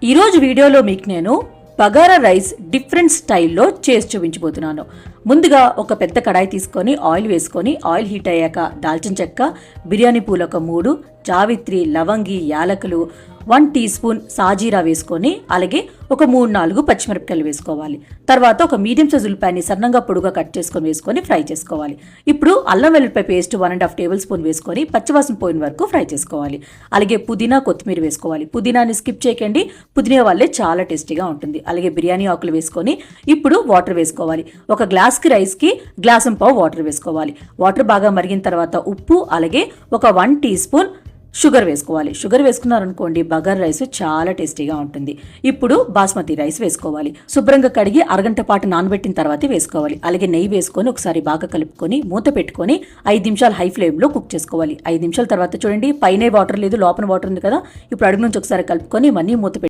ఈరోజు వీడియోలో మీకు నేను బగారా రైస్ డిఫరెంట్ స్టైల్లో చేసి చూపించబోతున్నాను. ముందుగా ఒక పెద్ద కడాయి తీసుకొని ఆయిల్ వేసుకొని ఆయిల్ హీట్ అయ్యాక దాల్చిన చెక్క, బిర్యానీ పూలు ఒక 3, జావిత్రి, లవంగి, యాలకులు, 1 టీ స్పూన్ సాజీరా వేసుకొని అలాగే ఒక 3-4 పచ్చిమిరపకాయలు వేసుకోవాలి. తర్వాత ఒక మీడియం సైజ్ ఉల్లిపాయని సన్నంగా పొడుగా కట్ చేసుకొని వేసుకొని ఫ్రై చేసుకోవాలి. ఇప్పుడు అల్లం వెల్లుల్లిపాయ పేస్ట్ 1.5 టేబుల్ స్పూన్ వేసుకొని పచ్చివాసన పోయిన వరకు ఫ్రై చేసుకోవాలి. అలాగే పుదీనా, కొత్తిమీర వేసుకోవాలి. పుదీనాని స్కిప్ చేయకండి, పుదీనా వల్లే చాలా టేస్టీగా ఉంటుంది. అలాగే బిర్యానీ ఆకులు వేసుకొని ఇప్పుడు వాటర్ వేసుకోవాలి. ఒక గ్లాస్కి రైస్కి గ్లాసం పావు వాటర్ వేసుకోవాలి. వాటర్ బాగా మరిగిన తర్వాత ఉప్పు అలాగే ఒక 1 టీ స్పూన్ షుగర్ వేసుకోవాలి. షుగర్ వేసుకున్నారనుకోండి బగారా రైస్ చాలా టేస్టీగా ఉంటుంది. ఇప్పుడు బాస్మతి రైస్ వేసుకోవాలి. శుభ్రంగా కడిగి అరగంట పాటు నానబెట్టిన తర్వాత వేసుకోవాలి. అలాగే నెయ్యి వేసుకొని ఒకసారి బాగా కలుపుకొని మూత పెట్టుకొని 5 నిమిషాలు హై ఫ్లేమ్లో కుక్ చేసుకోవాలి. 5 నిమిషాల తర్వాత చూడండి పైన వాటర్ లేదు, లోపల వాటర్ ఉంది కదా. ఇప్పుడు అడుగు నుంచి ఒకసారి కలుపుకొని మళ్ళీ మూత